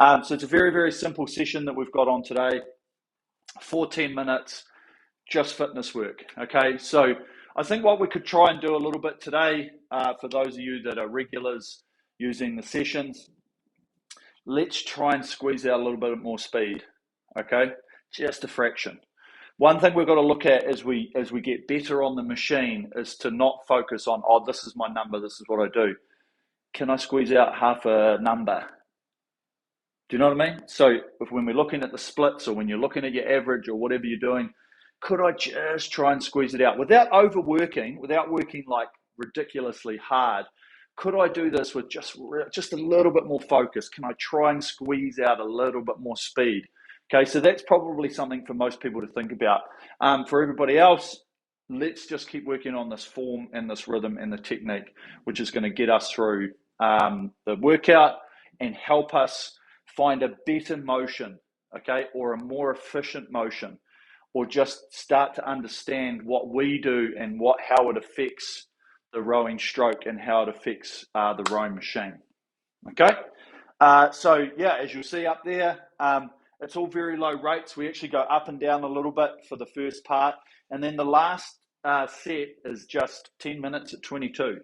So it's a very, very simple session that we've got on today. 10 minutes, just fitness work. Okay, so I think what we could try and do a little bit today, for those of you that are regulars using the sessions, let's try and squeeze out a little bit more speed. Okay, just a fraction. One thing we've got to look at as we get better on the machine is to not focus on, oh, this is my number, this is what I do. Can I squeeze out half a number? Do you know what I mean? So when we're looking at the splits, or when you're looking at your average, or whatever you're doing, could I just try and squeeze it out without overworking, without working like ridiculously hard? Could I do this with just a little bit more focus? Can I try and squeeze out a little bit more speed? Okay, so that's probably something for most people to think about. For everybody else, let's just keep working on this form and this rhythm and the technique, which is going to get us through the workout and help us find a better motion, okay, or a more efficient motion, or just start to understand what we do and how it affects the rowing stroke and how it affects the rowing machine. Okay, so yeah, as you'll see up there, it's all very low rates. We actually go up and down a little bit for the first part, and then the last set is just 10 minutes at 22.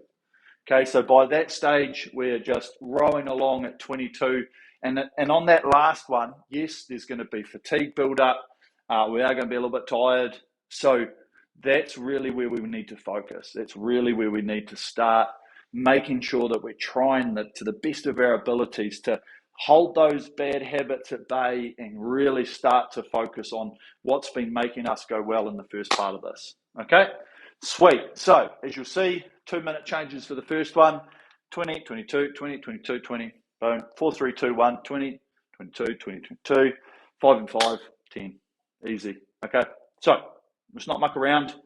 Okay, so by that stage, we're just rowing along at 22, and on that last one, yes, there's going to be fatigue build up. We are going to be a little bit tired, so that's really where we need to focus. That's really where we need to start making sure that we're trying to the best of our abilities to hold those bad habits at bay and really start to focus on what's been making us go well in the first part of this. Okay, sweet. So as you'll see, 2 minute changes for the first one, 20, 22, 20, 22, 20, boom, 4, 3, 2, 1, 20, 22, 20, 22, 5 and 5, 10, easy. Okay, so let's not muck around.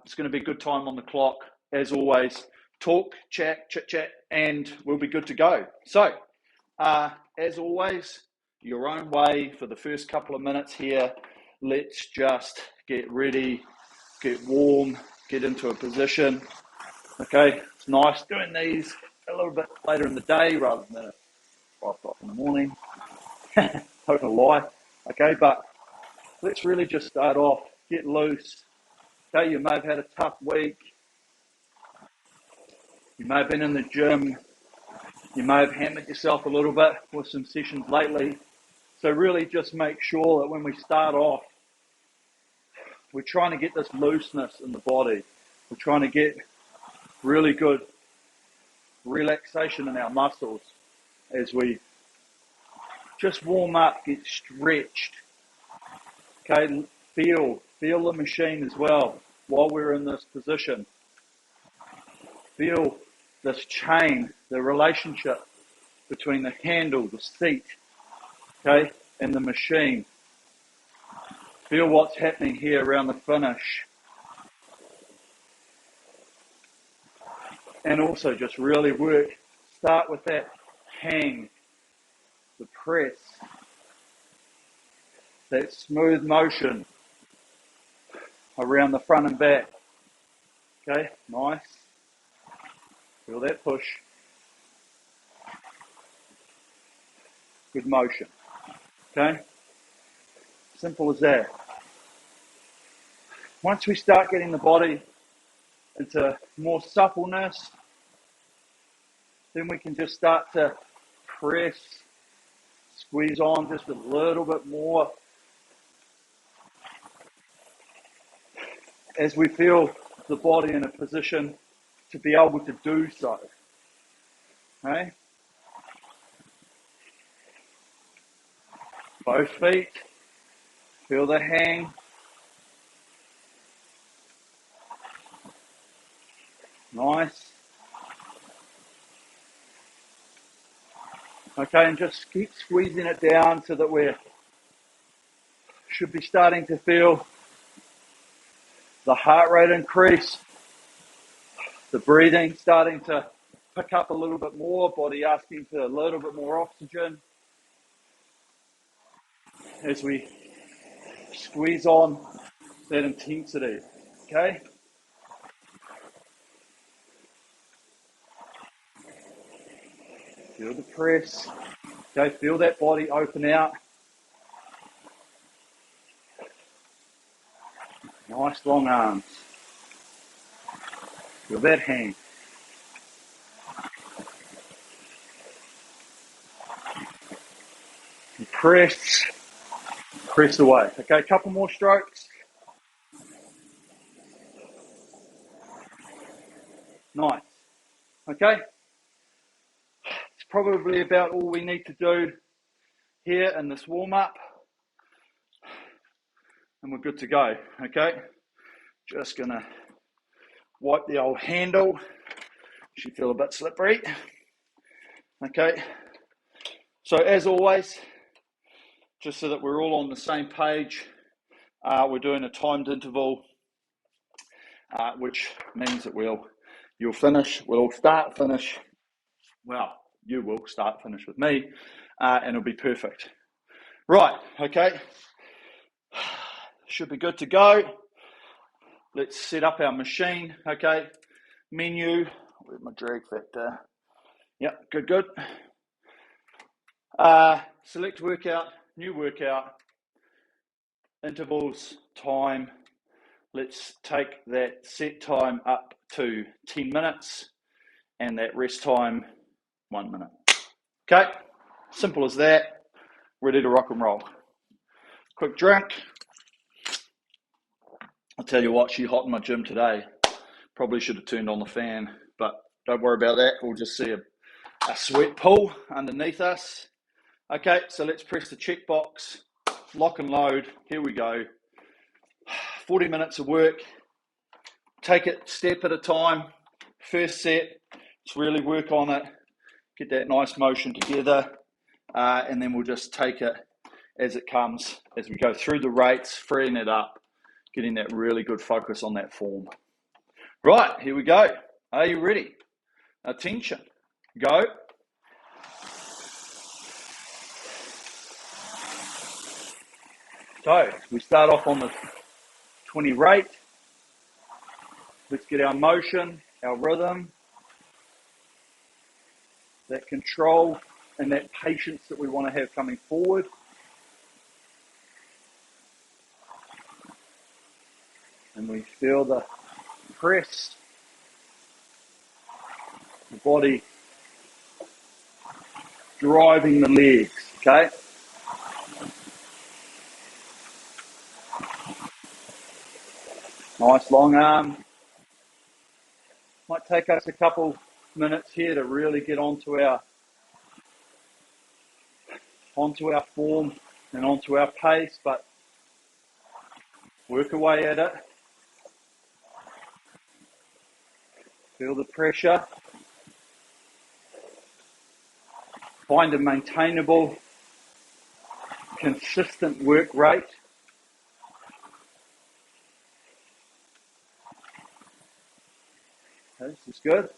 It's going to be a good time on the clock. As always, talk, chat, chit-chat, and we'll be good to go. So, as always, your own way for the first couple of minutes here. Let's just get ready, get warm, get into a position. Okay, it's nice doing these a little bit later in the day rather than at 5 o'clock in the morning. Don't lie. Okay, but let's really just start off, get loose. Okay, you may have had a tough week. You may have been in the gym. You may have hammered yourself a little bit with some sessions lately. So really just make sure that when we start off, we're trying to get this looseness in the body. We're trying to get really good relaxation in our muscles as we just warm up, get stretched. Okay, feel the machine as well while we're in this position. Feel this chain, the relationship between the handle, the seat, okay, and the machine. Feel what's happening here around the finish. And also just really work, start with that hang, the press, that smooth motion around the front and back. Okay, nice. Feel that push. Good motion. Okay, simple as that. Once we start getting the body into more suppleness, then we can just start to press, squeeze on just a little bit more as we feel the body in a position to be able to do so. Okay? Both feet, feel the hang. Nice. Okay, and just keep squeezing it down so that we should be starting to feel the heart rate increase, the breathing starting to pick up a little bit more, body asking for a little bit more oxygen as we squeeze on that intensity, okay? Feel the press, Okay, feel that body open out. Nice long arms. Feel that hang. And press away. Okay, a couple more strokes. Nice. Okay, it's probably about all we need to do here in this warm up, and we're good to go. Okay, just gonna wipe the old handle. Should feel a bit slippery. Okay, so as always, just so that we're all on the same page, we're doing a timed interval, which means that we'll start, finish. Well, you will start, finish with me, and it'll be perfect. Right, okay. Should be good to go. Let's set up our machine, okay. Menu, where's my drag factor? Yep, good. Select workout, new workout, intervals, time. Let's take that set time up to 10 minutes and that rest time 1 minute. Okay, simple as that. Ready to rock and roll. Quick drink. I'll tell you what, she's hot in my gym today. Probably should have turned on the fan, but don't worry about that. We'll just see a sweat pool underneath us. Okay, so let's press the checkbox, lock and load. Here we go. 40 minutes of work. Take it step at a time. First set, let's really work on it. Get that nice motion together. And then we'll just take it as it comes, as we go through the rates, freeing it up, getting that really good focus on that form. Right, here we go. Are you ready? Attention. Go. So we start off on the 20 rate. Let's get our motion, our rhythm, that control and that patience that we want to have coming forward. And we feel the press, the body driving the legs, okay? Nice long arm. Might take us a couple minutes here to really get onto our form and onto our pace, but work away at it. Feel the pressure. Find a maintainable, consistent work rate. Okay, this is good.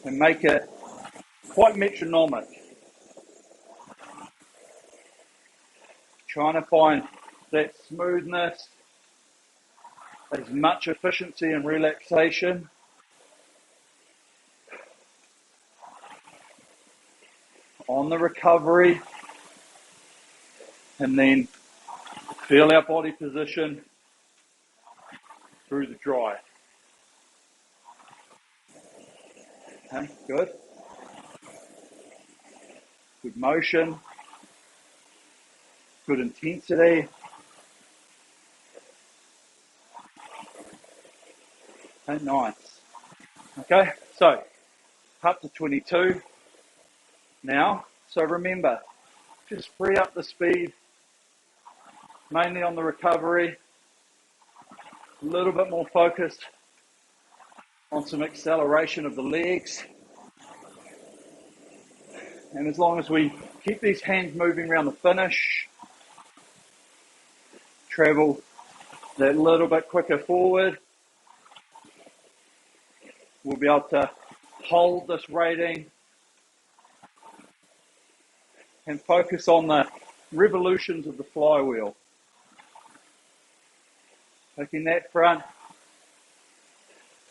And make it quite metronomic. Trying to find that smoothness, as much efficiency and relaxation. On the recovery, and then feel our body position through the dry. Okay, good. Good motion, good intensity. Okay, nice. Okay, so up to 22 now. So remember, just free up the speed, mainly on the recovery, a little bit more focused on some acceleration of the legs. And as long as we keep these hands moving around the finish, travel that little bit quicker forward, we'll be able to hold this rating and focus on the revolutions of the flywheel. Taking that front,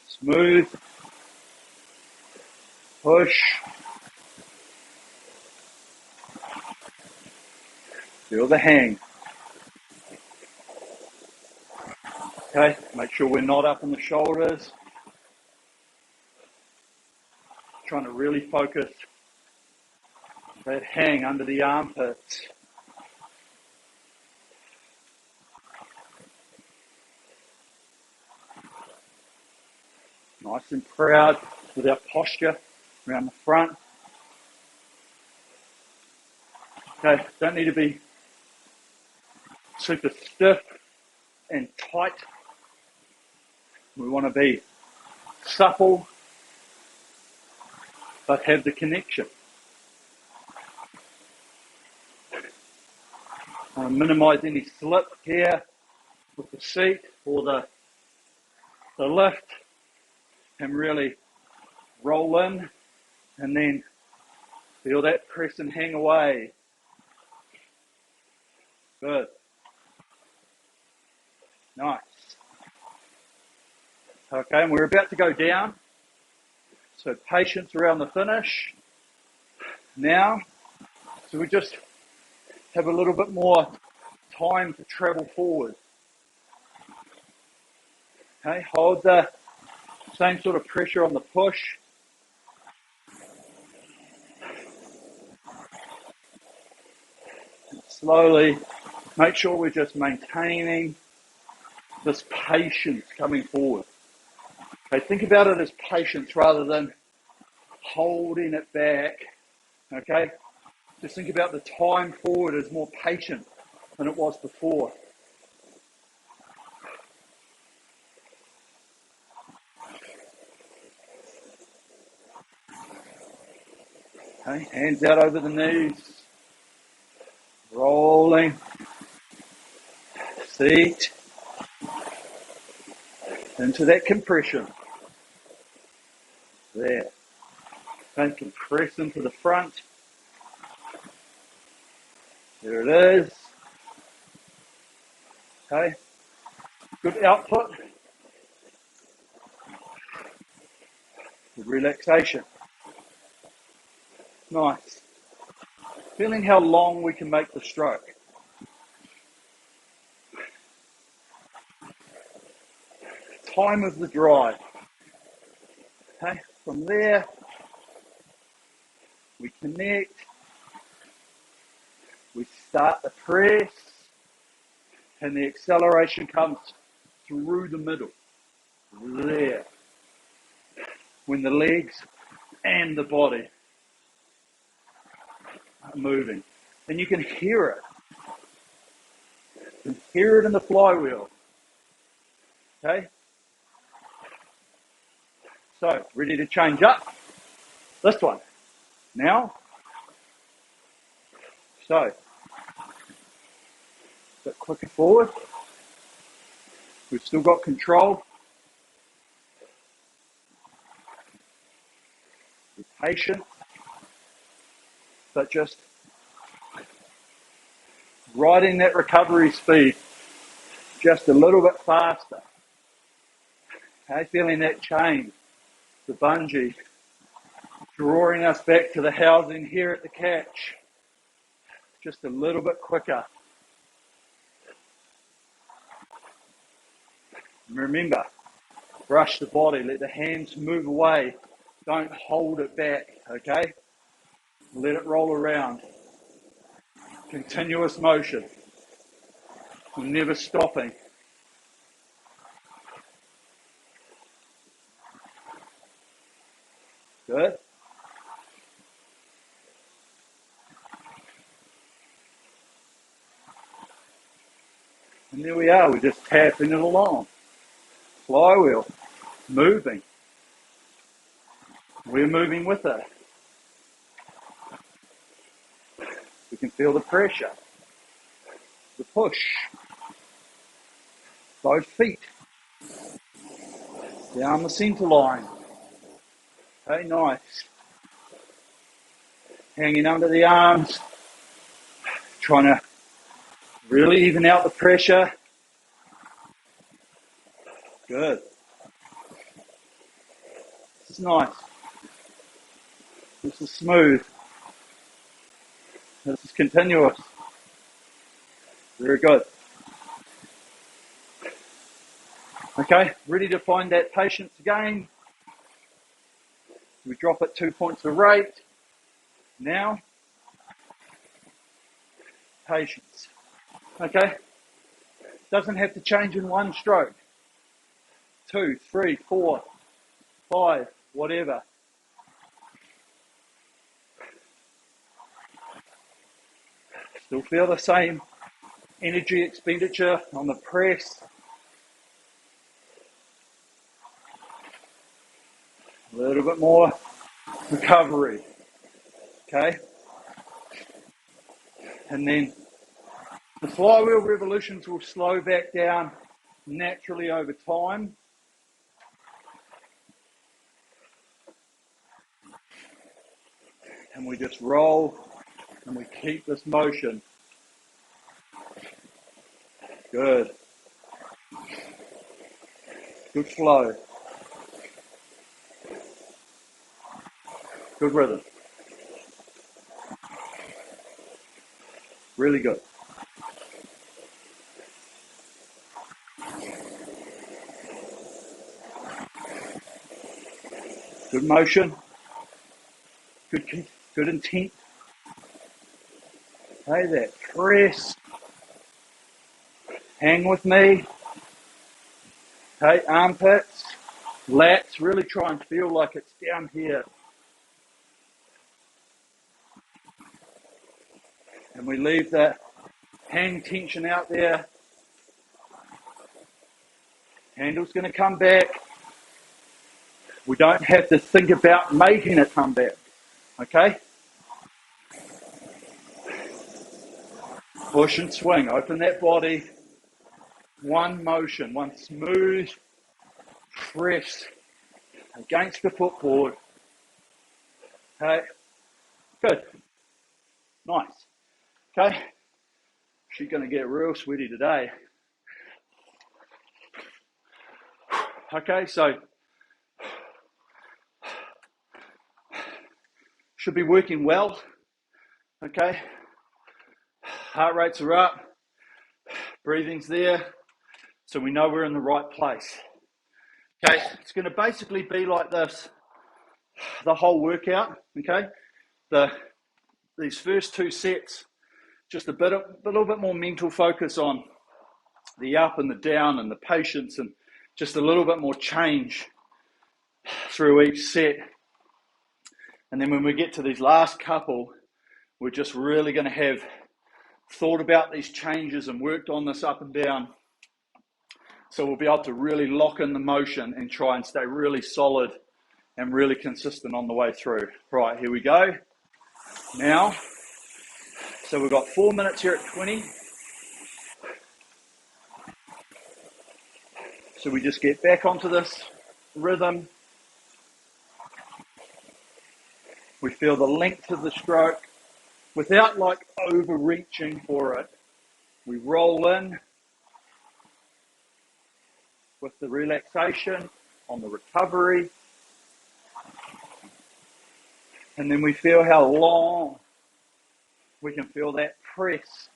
smooth, push, Feel the hang. Okay, make sure we're not up in the shoulders. Trying to really focus that hang under the armpits. Nice and proud with our posture around the front. Okay, don't need to be super stiff and tight. We want to be supple, but have the connection. Minimize any slip here with the seat or the lift, and really roll in and then feel that press and hang away. Good. Nice. Okay, and we're about to go down. So patience around the finish. Now, so we just have a little bit more time to travel forward. Okay, hold the same sort of pressure on the push. Slowly make sure we're just maintaining this patience coming forward. Okay, think about it as patience rather than holding it back. Okay, just think about the time forward as more patient than it was before. Okay, hands out over the knees, rolling, seat, into that compression. There. Okay, compress into the front. There it is. Okay, good output. Good relaxation. Nice. Feeling how long we can make the stroke. Time of the drive. Okay, from there, we connect. We start the press, and the acceleration comes through the middle. There. When the legs and the body are moving. And you can hear it. You can hear it in the flywheel. Okay? So, ready to change up? This one. Now. So, a bit quicker forward. We've still got control. Be patient. But just riding that recovery speed just a little bit faster. Okay, feeling that chain, the bungee, drawing us back to the housing here at the catch. Just a little bit quicker. And remember, brush the body, let the hands move away. Don't hold it back, okay? Let it roll around. Continuous motion. Never stopping. Good. And there we are, we're just tapping it along. Flywheel, moving. We're moving with it. We can feel the pressure, the push. Both feet down the center line. Okay, nice. Hanging under the arms, trying to really even out the pressure. Good. This is nice. This is smooth. This is continuous. Very good. Okay, ready to find that patience again. We drop it 2 points of rate. Now, patience. Okay, doesn't have to change in one stroke. 2, 3, 4, 5, whatever. Still feel the same energy expenditure on the press. A little bit more recovery. Okay, and then the flywheel revolutions will slow back down naturally over time. And we just roll and we keep this motion. Good. Good flow. Good rhythm. Really good. Good motion. Good intent. Okay, that press. Hang with me. Okay, armpits, lats. Really try and feel like it's down here. And we leave that hang tension out there. Handle's going to come back. We don't have to think about making it come back. Okay? Push and swing. Open that body. One motion, one smooth press against the footboard. Okay? Good. Nice. Okay? She's going to get real sweaty today. Okay, so should be working well. Okay? Heart rates are up. Breathing's there. So we know we're in the right place. Okay, it's going to basically be like this the whole workout. Okay, these first 2 sets, just a little bit more mental focus on the up and the down and the patience, and just a little bit more change through each set. And then when we get to these last couple, we're just really going to have thought about these changes and worked on this up and down. So we'll be able to really lock in the motion and try and stay really solid and really consistent on the way through. Right, here we go. Now, so we've got 4 minutes here at 20. So we just get back onto this rhythm. We feel the length of the stroke without like overreaching for it. We roll in with the relaxation on the recovery. And then we feel how long we can feel that press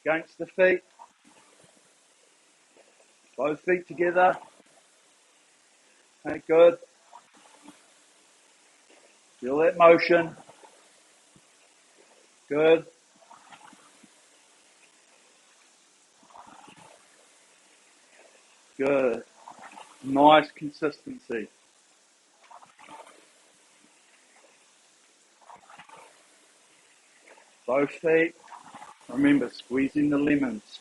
against the feet. Both feet together. Okay, good. Feel that motion. Good. Good. Nice consistency. Both feet. Remember, squeezing the lemons.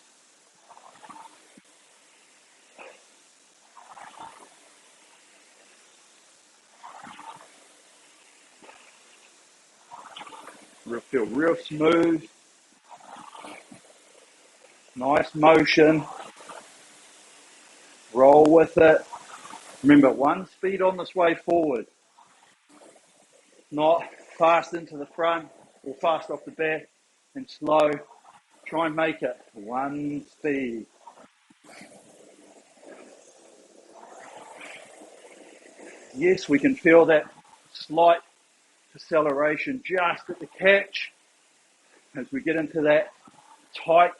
Feel real smooth. Nice motion. Roll with it. Remember, one speed on this way forward. Not fast into the front or fast off the back and slow. Try and make it one speed. Yes, we can feel that slight acceleration just at the catch as we get into that tight,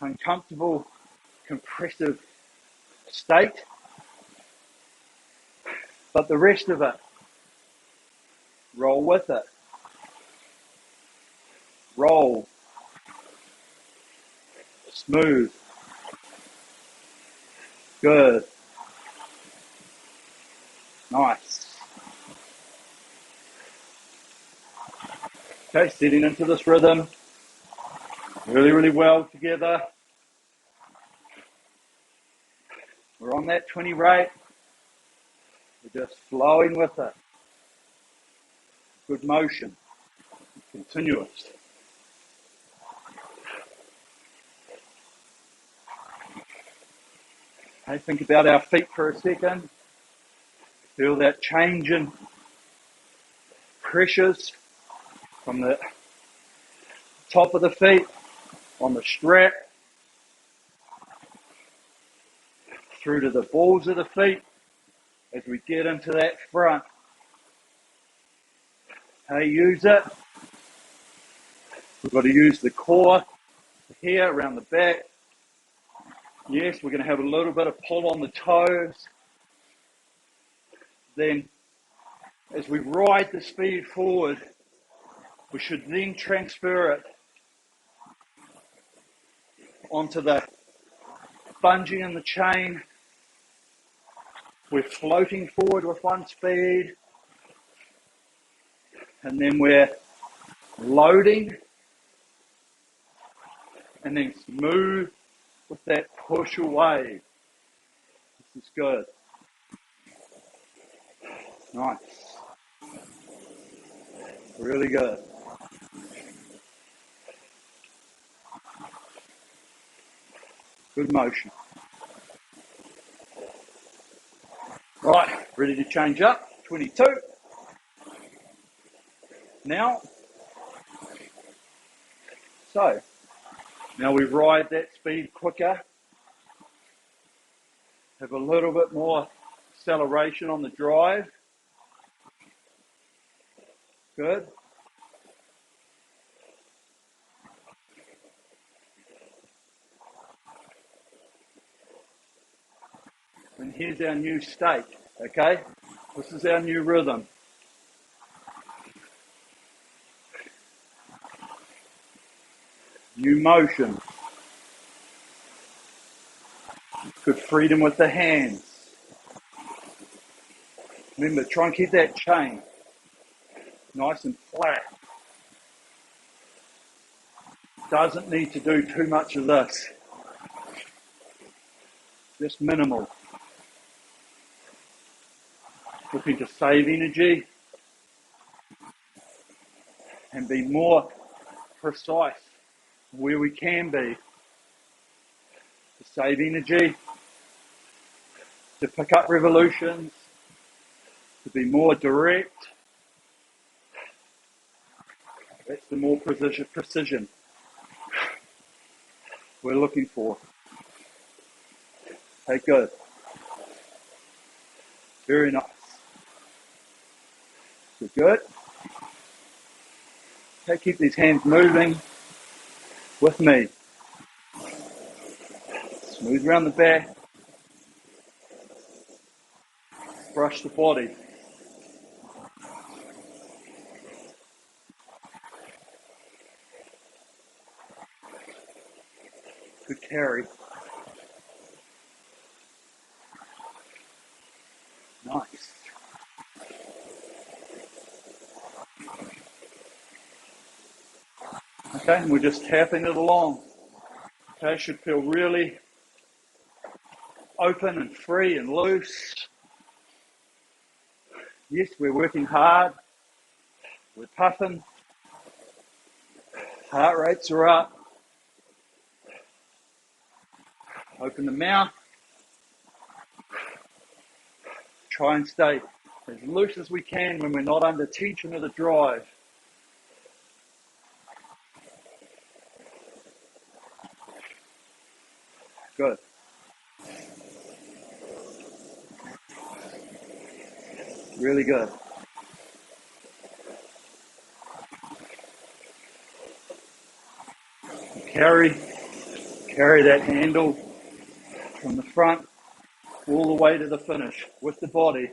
uncomfortable, compressive state. But the rest of it, roll with it. Roll. Smooth. Good. Nice. Okay, setting into this rhythm. Really, really well together. We're on that 20 rate. We're just flowing with it. Good motion. Continuous. Okay, think about our feet for a second. Feel that change in pressures from the top of the feet, on the strap, through to the balls of the feet as we get into that front. Hey, use it. We've got to use the core here around the back. Yes, we're going to have a little bit of pull on the toes. Then, as we ride the speed forward, we should then transfer it onto the bungee and the chain. We're floating forward with one speed, and then we're loading, and then smooth with that push away. This is good. Nice. Really good. Good motion. Right, ready to change up. 22. Now we ride that speed quicker. Have a little bit more acceleration on the drive. Good. And here's our new state, okay? This is our new rhythm. New motion. Good freedom with the hands. Remember, try and keep that chain nice and flat. Doesn't need to do too much of this. Just minimal. Looking to save energy and be more precise where we can be. To save energy, to pick up revolutions, to be more direct. That's the more precision we're looking for. Okay, good. Very nice. So good. Okay, keep these hands moving with me. Smooth around the back. Brush the body. Good carry. Nice. Okay, and we're just tapping it along. Okay, should feel really open and free and loose. Yes, we're working hard. We're puffing. Heart rates are up. Open the mouth. Try and stay as loose as we can when we're not under tension of the drive. Good. Really good. Carry that handle from the front all the way to the finish with the body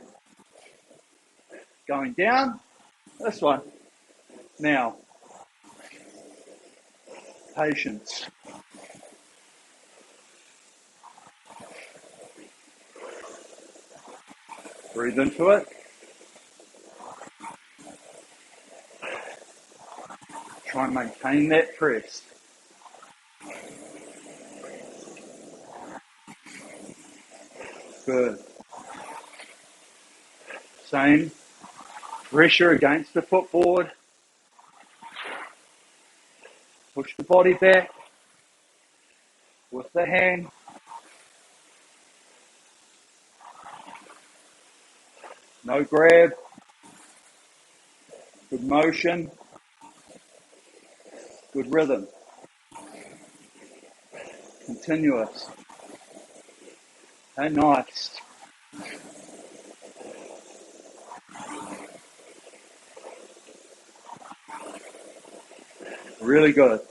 going down. This one. Now, patience. Breathe into it. Try and maintain that press. Good. Same. Pressure against the footboard. Push the body back with the hand. No grab. Good motion. Good rhythm. Continuous. And nice. Really good.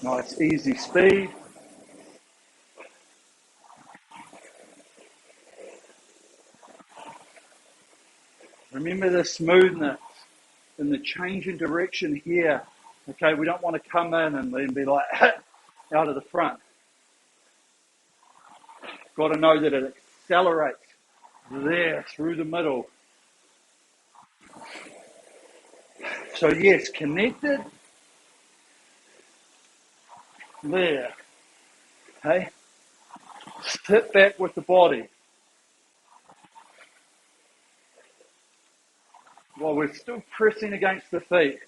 Nice, easy speed. Remember the smoothness and the change in direction here. Okay, we don't want to come in and then be like out of the front. Got to know that it accelerates there through the middle. So yes, connected. There. Okay. Sit back with the body. While we're still pressing against the feet.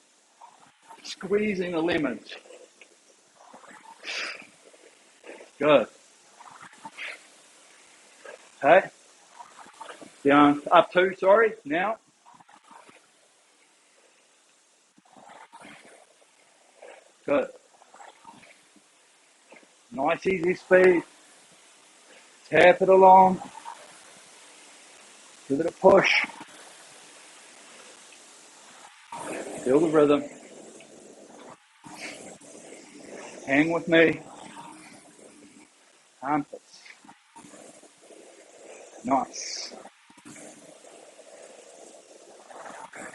Squeezing the lemons. Good. Okay. Down, up two, sorry, now. Good. Nice easy speed. Tap it along. Give it a push. Feel the rhythm. Hang with me. Armpits. Nice.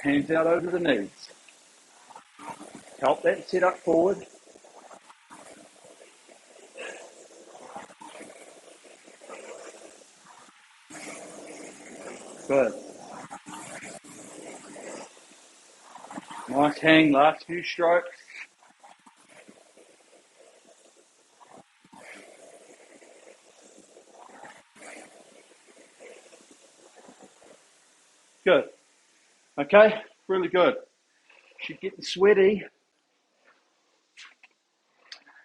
Hands out over the knees. Help that set up forward. Good. Nice hang, last few strokes. Good. Okay, really good. She's getting sweaty.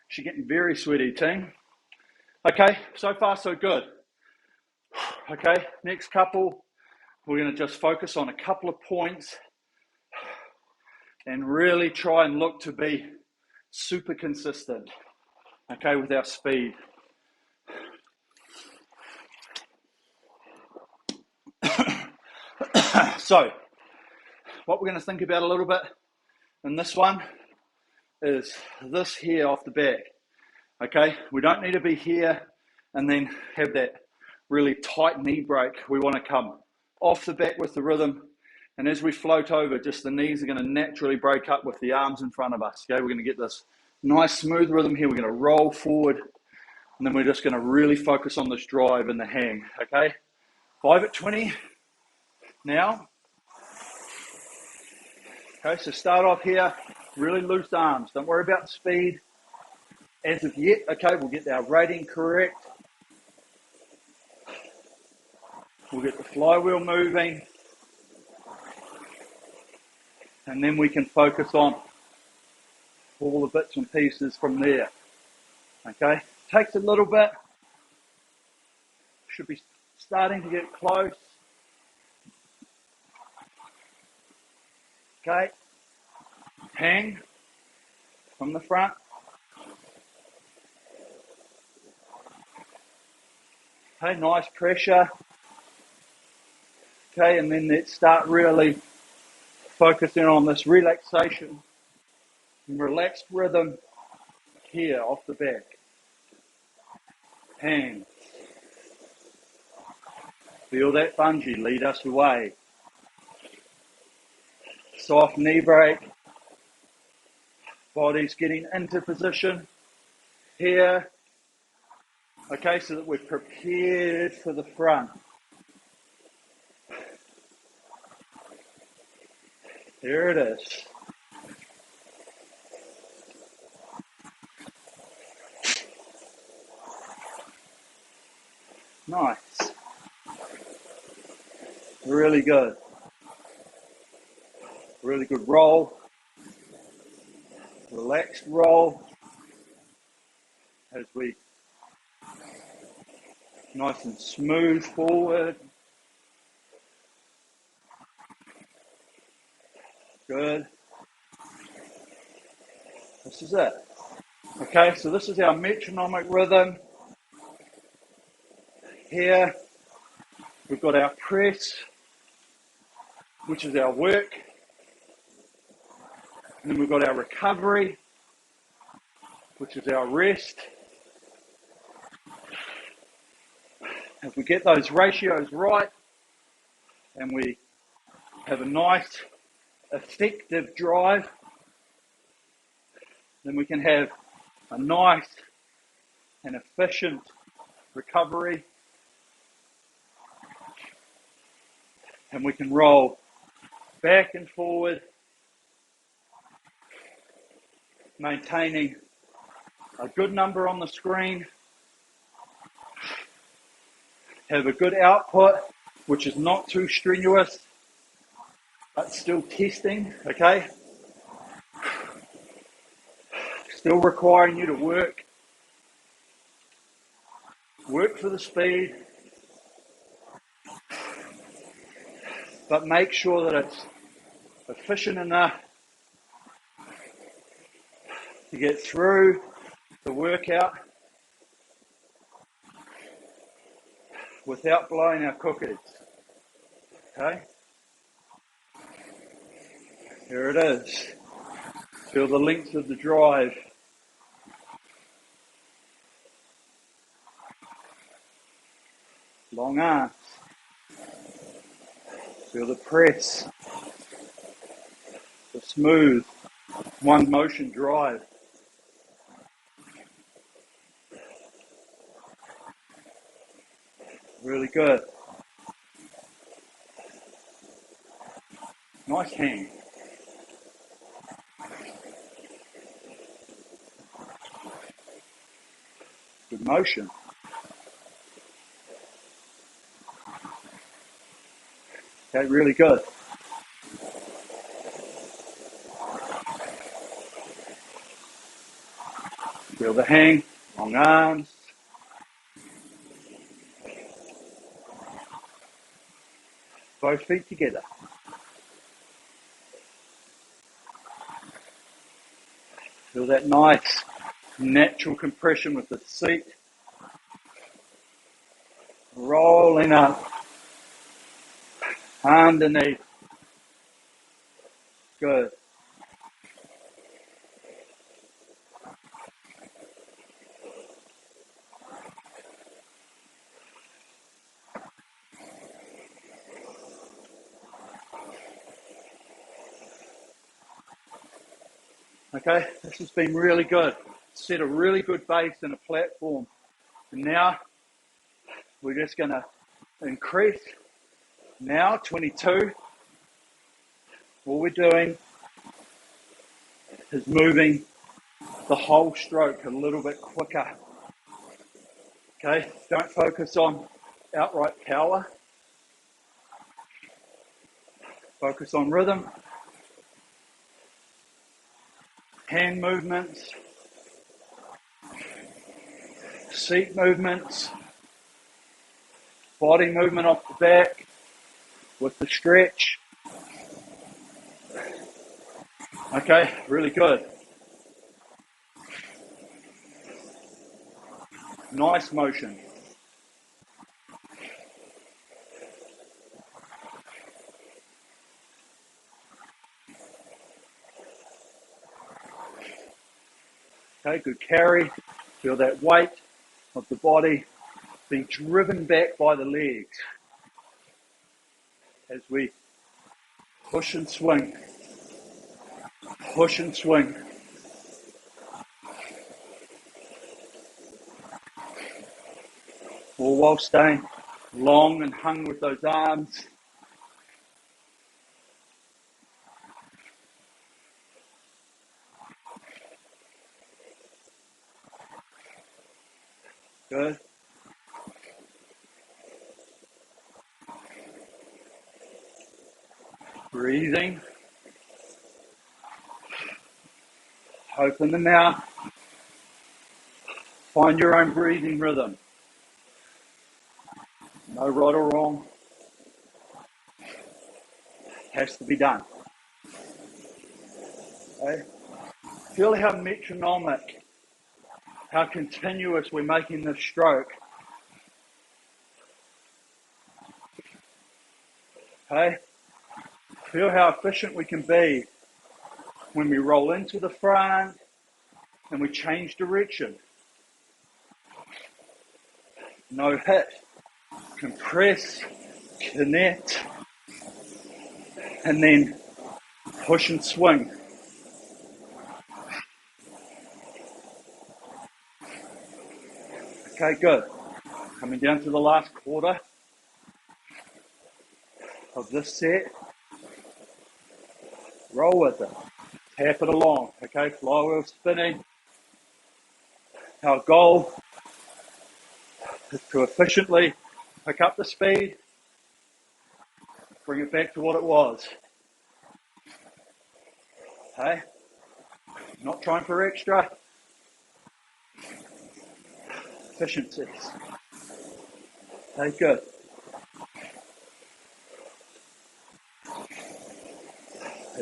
She's getting very sweaty, team. Okay, so far so good. Okay, next couple, we're going to just focus on a couple of points and really try and look to be super consistent, okay, with our speed. So, what we're going to think about a little bit in this one is this here off the back, okay? We don't need to be here and then have that really tight knee break. We want to come off the back with the rhythm, and as we float over, just the knees are going to naturally break up with the arms in front of us, okay? We're going to get this nice smooth rhythm here. We're going to roll forward, and then we're just going to really focus on this drive and the hang, okay? 5 at 20 now. Okay, so start off here, really loose arms. Don't worry about speed as of yet. Okay, we'll get our rating correct. We'll get the flywheel moving. And then we can focus on all the bits and pieces from there. Okay, takes a little bit. Should be starting to get close. Okay, hang from the front. Okay, nice pressure. Okay, and then let's start really focusing on this relaxation and relaxed rhythm here off the back. Hands. Feel that bungee lead us away. Soft knee break. Body's getting into position here. Okay, so that we're prepared for the front. There it is. Nice. Really good. Really good roll. Relaxed roll. As we nice and smooth forward. Good. This is it. Okay, so this is our metronomic rhythm. Here, we've got our press, which is our work. And then we've got our recovery, which is our rest. If we get those ratios right, and we have a nice, effective drive, then we can have a nice and efficient recovery. And we can roll back and forward, maintaining a good number on the screen, have a good output, which is not too strenuous, but still testing, okay? Still requiring you to work for the speed, but make sure that it's efficient enough to get through the workout without blowing our cookies, okay? Here it is. Feel the length of the drive. Long arms. Feel the press. The smooth one motion drive. Really good. Nice hand. Good motion. Okay, really good. Feel the hang, long arms. Both feet together. Feel that nice, natural compression with the seat. Rolling up. Underneath. Good. Okay, this has been really good. Set a really good base and a platform. And now we're just going to increase. Now 22. What we're doing is moving the whole stroke a little bit quicker. Okay, don't focus on outright power. Focus on rhythm, hand movements, seat movements, body movement off the back with the stretch. Okay, really good. Nice motion. Okay, good carry. Feel that weight of the body being driven back by the legs as we push and swing, push and swing. All while staying long and hung with those arms. Good. Breathing. Open the mouth. Find your own breathing rhythm. No right or wrong. Has to be done. Okay. Feel how metronomic, how continuous we're making this stroke. Okay. Feel how efficient we can be when we roll into the front and we change direction. No hit. Compress, connect, and then push and swing. Okay, good. Coming down to the last quarter of this set. Roll with it. Tap it along. Okay, flywheel spinning. Our goal is to efficiently pick up the speed, bring it back to what it was. Okay? Not trying for extra. Efficiencies. Okay, good.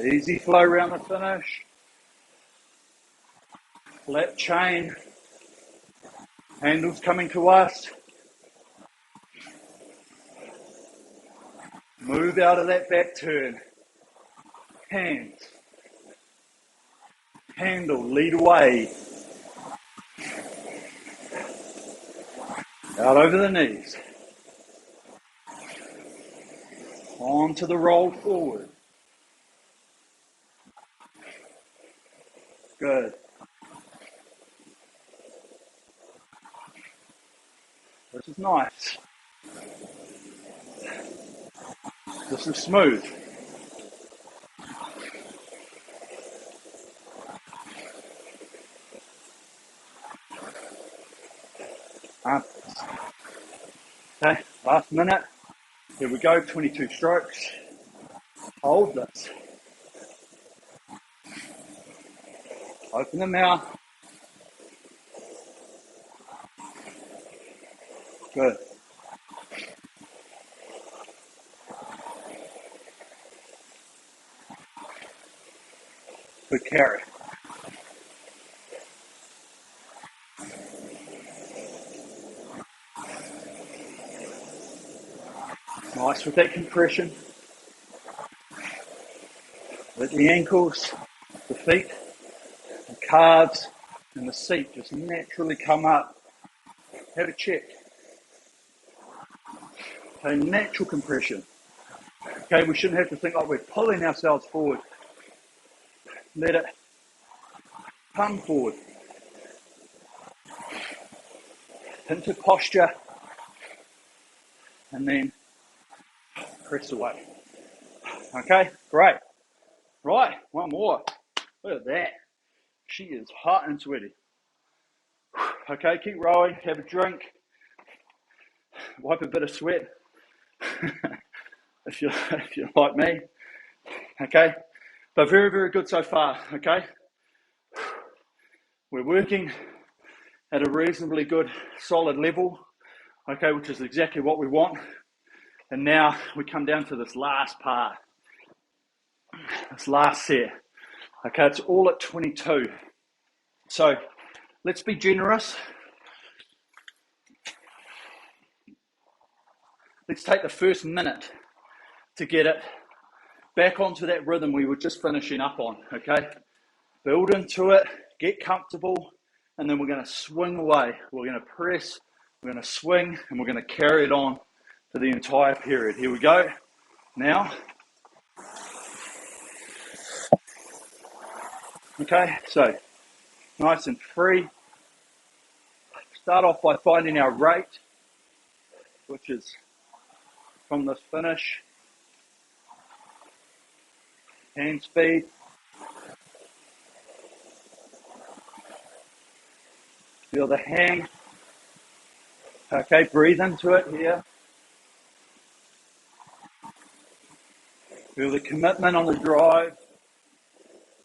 Easy flow around the finish. Flat chain. Handles coming to us. Move out of that back turn. Hands. Handle, lead away. Out over the knees. Onto the roll forward. Good. This is nice. This is smooth. Okay, last minute. Here we go, 22 strokes. Hold this. Open the mouth. Good. Good carry. Nice with that compression. Let the ankles, the feet, the calves, and the seat just naturally come up. Have a check. Okay, natural compression. Okay, we shouldn't have to think like we're pulling ourselves forward. Let it come forward. Into posture. And then press away. Okay, great. Right, one more. Look at that. She is hot and sweaty. Okay, keep rowing, have a drink, wipe a bit of sweat if you're like me. Okay, but very, very good so far. Okay, we're working at a reasonably good, solid level. Okay, which is exactly what we want. And now we come down to this last part, this last set. Okay, it's all at 22. So let's be generous. Let's take the first minute to get it back onto that rhythm we were just finishing up on, okay? Build into it, get comfortable, and then we're going to swing away. We're going to press, we're going to swing, and we're going to carry it on for the entire period. Here we go. Now, okay, so nice and free. Start off by finding our rate, which is from this finish. Hand speed. Feel the hang. Okay, breathe into it here. Feel the commitment on the drive.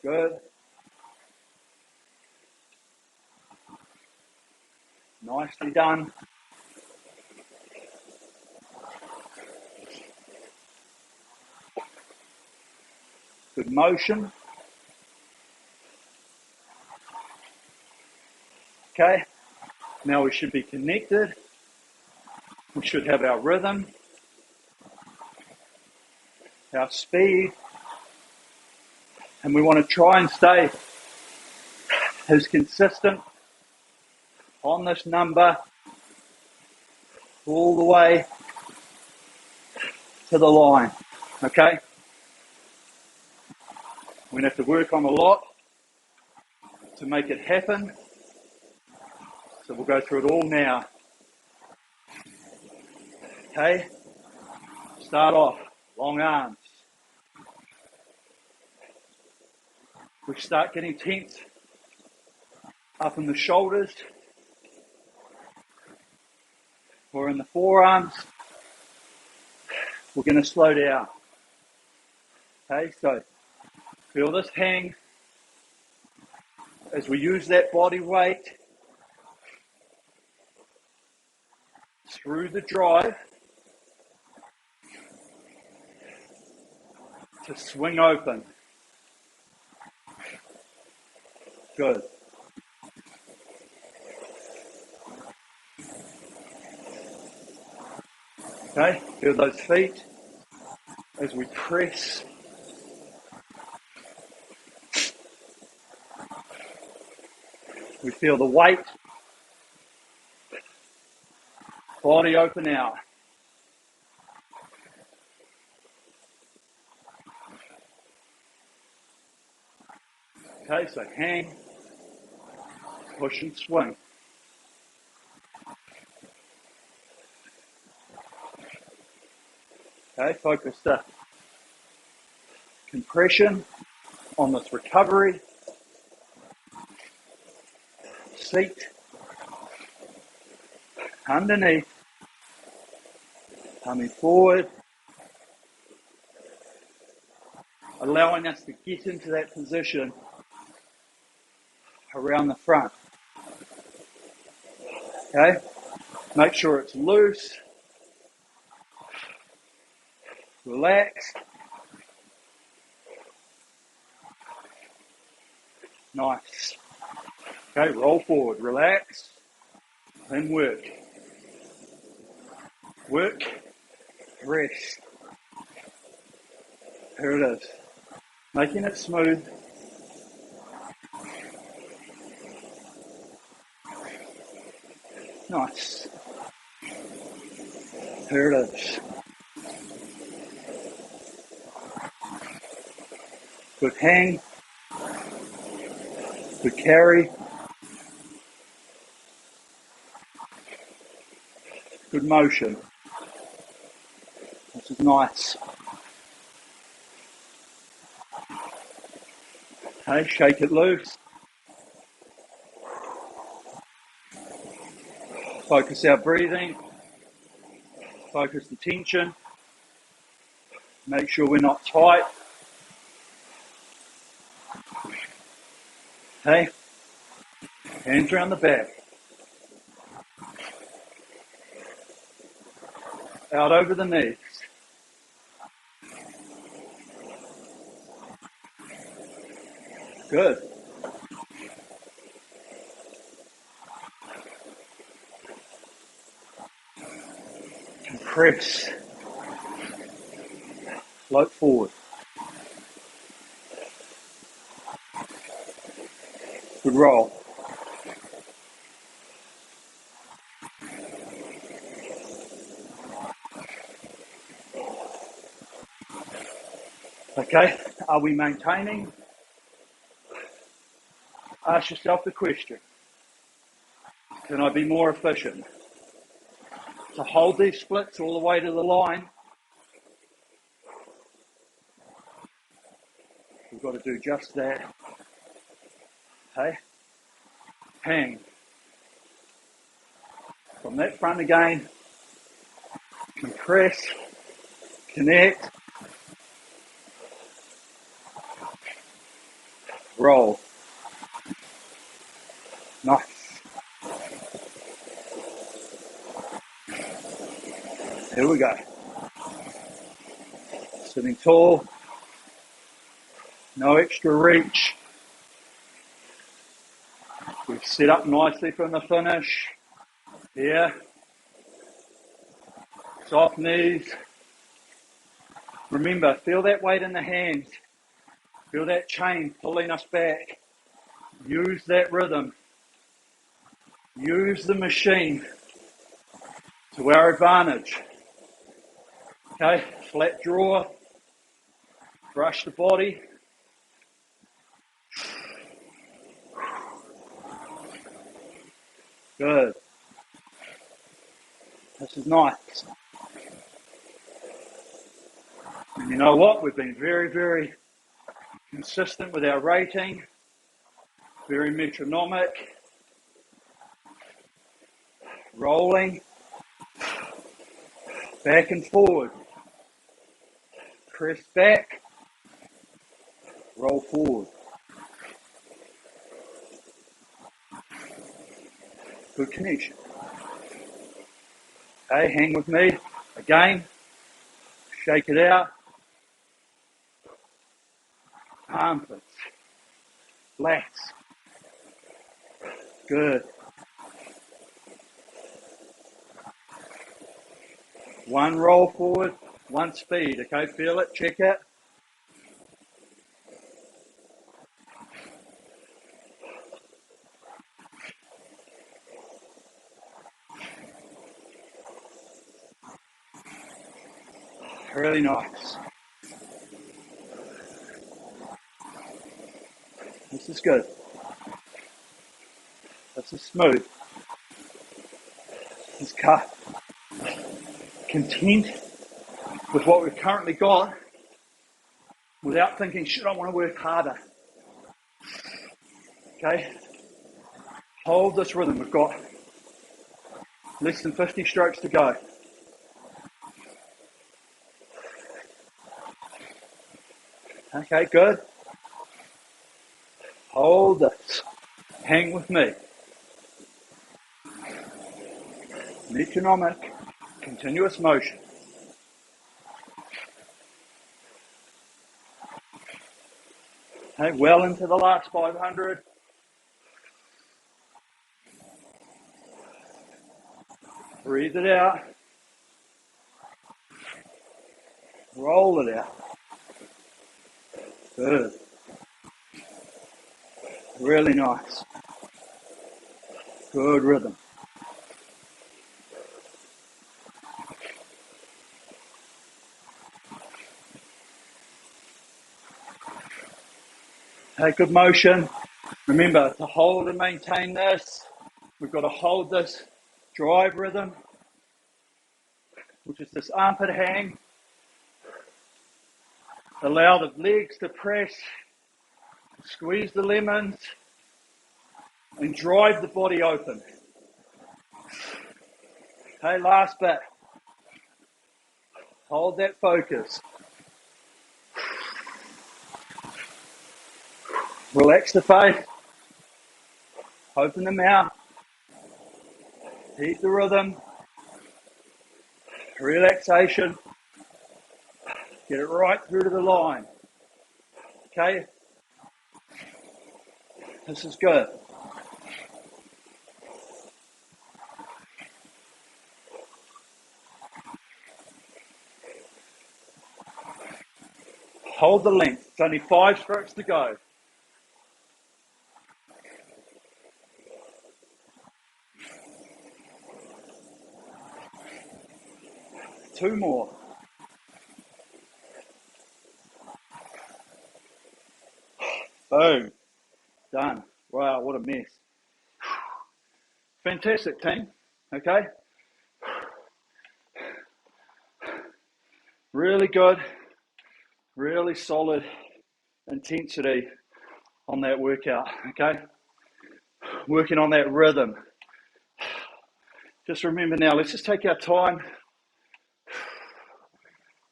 Good. Nicely done. Good motion. Okay, now we should be connected. We should have our rhythm, our speed, and we want to try and stay as consistent on this number all the way to the line, okay? We're going to have to work on a lot to make it happen. So we'll go through it all now. Okay, start off, long arms. We start getting tense up in the shoulders or in the forearms. We're going to slow down. Okay, so feel this hang as we use that body weight through the drive to swing open. Good. Okay, feel those feet as we press. We feel the weight, body open out. Okay, so hang, push and swing. Okay, focus the compression on this recovery. Seat, underneath, coming forward, allowing us to get into that position around the front. Okay, make sure it's loose, relaxed. Nice. Okay, roll forward, relax, then work. Work, rest. Here it is. Making it smooth. Nice. Here it is. Good hang. Good carry. Good motion. This is nice. Okay, shake it loose. Focus our breathing. Focus the tension. Make sure we're not tight. Okay, hands around the back. Out over the knees. Good. Compress. Float forward. Good roll. Okay, are we maintaining? Ask yourself the question, can I be more efficient? To hold these splits all the way to the line, we've got to do just that. Okay, hang. From that front again, compress, connect, roll. Nice. Here we go. Sitting tall, no extra reach. We've set up nicely from the finish. Here. Soft knees. Remember, feel that weight in the hands. Feel that chain pulling us back. Use that rhythm. Use the machine to our advantage. Okay, flat draw. Brush the body. Good. This is nice. And you know what? We've been very, very consistent with our rating. Very metronomic. Rolling. Back and forward. Press back. Roll forward. Good connection. Okay, hang with me. Again. Shake it out. Armpits. Lats. Good. One roll forward, one speed. Okay, feel it, check it. Really nice. This is good. This is smooth. This is cut. Content with what we've currently got without thinking, should I want to work harder? Okay? Hold this rhythm. We've got less than 50 strokes to go. Okay, good. Hold this. Hang with me. Metronomic, continuous motion. Okay, well into the last 500. Breathe it out. Roll it out. Good. Really nice. Good rhythm. Okay, good motion. Remember, to hold and maintain this, we've got to hold this drive rhythm, which is this armpit hang. Allow the legs to press, squeeze the lemons, and drive the body open. Okay, last bit. Hold that focus. Relax the face. Open the mouth. Keep the rhythm. Relaxation. Get it right through to the line. Okay? This is good. Hold the length. It's only 5 strokes to go. Two more. Boom. Done. Wow, what a mess. Fantastic, team. Okay. Really good, really solid intensity on that workout, okay? Working on that rhythm. Just remember now, let's just take our time.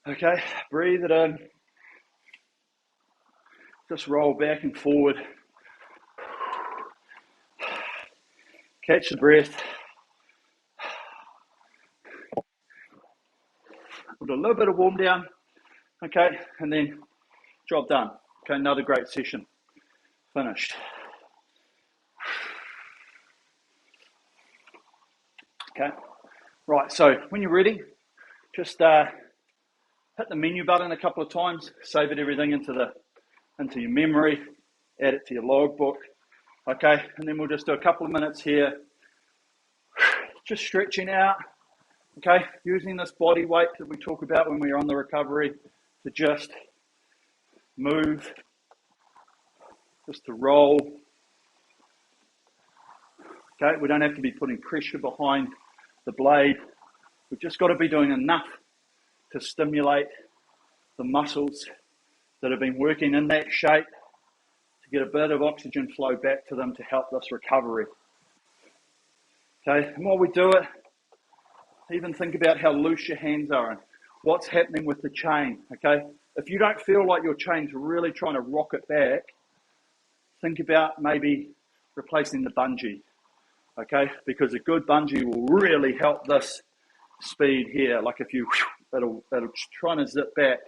Okay, breathe it in. Just roll back and forward. Catch the breath. We'll do a little bit of warm down, okay, and then job done. Okay, another great session. Finished. Okay, right, so when you're ready, just hit the menu button a couple of times, save it everything into your memory, add it to your logbook, okay, and then we'll just do a couple of minutes here, just stretching out, okay, using this body weight that we talk about when we're on the recovery to just move, just to roll, okay, we don't have to be putting pressure behind the blade, we've just got to be doing enough to stimulate the muscles that have been working in that shape to get a bit of oxygen flow back to them to help this recovery. Okay, and while we do it, even think about how loose your hands are and what's happening with the chain, okay? If you don't feel like your chain's really trying to rock it back, think about maybe replacing the bungee, okay? Because a good bungee will really help this speed here, like if you, it'll trying to zip back.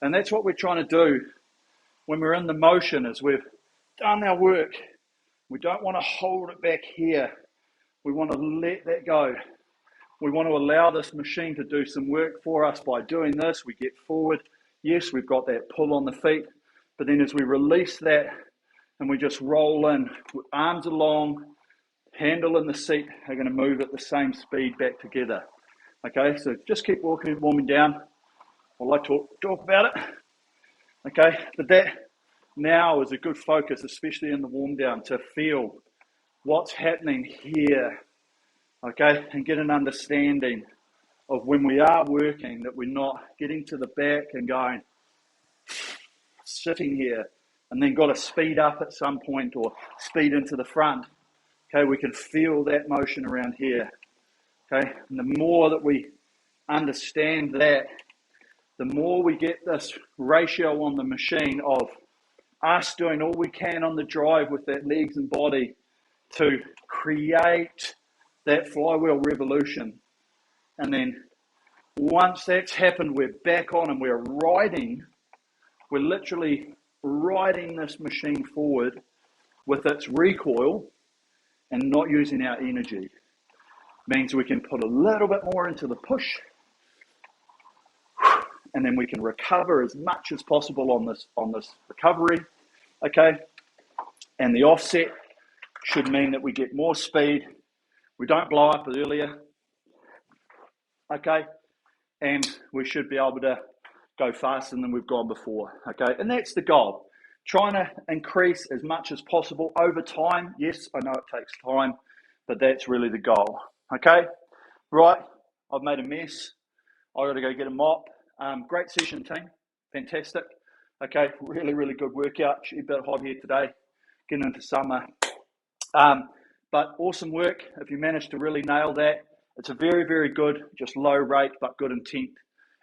And that's what we're trying to do when we're in the motion, is we've done our work. We don't want to hold it back here. We want to let that go. We want to allow this machine to do some work for us. By doing this, we get forward. Yes, we've got that pull on the feet, but then as we release that and we just roll in, with arms along, handle in the seat, are going to move at the same speed back together. Okay, so just keep warming down. I'd like to talk about it. Okay, but that now is a good focus, especially in the warm down, to feel what's happening here. Okay, and get an understanding of when we are working that we're not getting to the back and going, sitting here, and then got to speed up at some point or speed into the front. Okay, we can feel that motion around here. Okay, and the more that we understand that, the more we get this ratio on the machine of us doing all we can on the drive with that legs and body to create that flywheel revolution. And then once that's happened, we're back on and we're literally riding this machine forward with its recoil and not using our energy. Means we can put a little bit more into the push, and then we can recover as much as possible on this recovery, okay? And the offset should mean that we get more speed, we don't blow up earlier, okay? And we should be able to go faster than we've gone before, okay? And that's the goal. Trying to increase as much as possible over time. Yes, I know it takes time, but that's really the goal, okay? Right, I've made a mess. I've got to go get a mop. Great session, team. Fantastic. Okay, really, really good workout. Actually a bit hot here today, getting into summer. But awesome work. If you manage to really nail that, it's a very, very good, just low rate, but good intent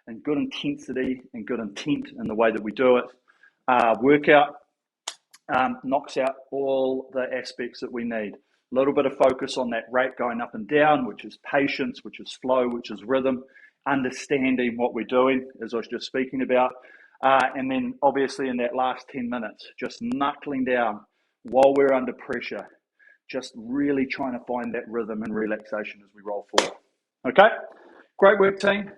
and good intensity and good intent in the way that we do it. Workout knocks out all the aspects that we need. A little bit of focus on that rate going up and down, which is patience, which is flow, which is rhythm, understanding what we're doing, as I was just speaking about. And then obviously in that last 10 minutes, just knuckling down while we're under pressure, just really trying to find that rhythm and relaxation as we roll forward. Okay, great work, team.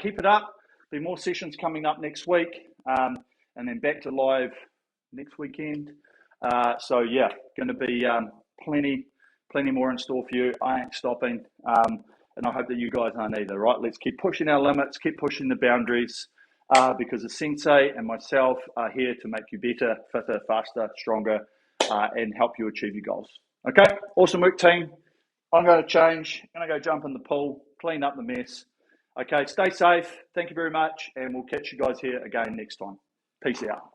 Keep it up. There'll be more sessions coming up next week, and then back to live next weekend. So yeah, going to be plenty more in store for you. I ain't stopping, and I hope that you guys aren't either. Right, let's keep pushing our limits, keep pushing the boundaries, because the sensei and myself are here to make you better, fitter, faster, stronger, and help you achieve your goals. Okay, awesome work, team. I'm going to change. I'm going to go jump in the pool, clean up the mess. Okay, stay safe. Thank you very much, and we'll catch you guys here again next time. Peace out.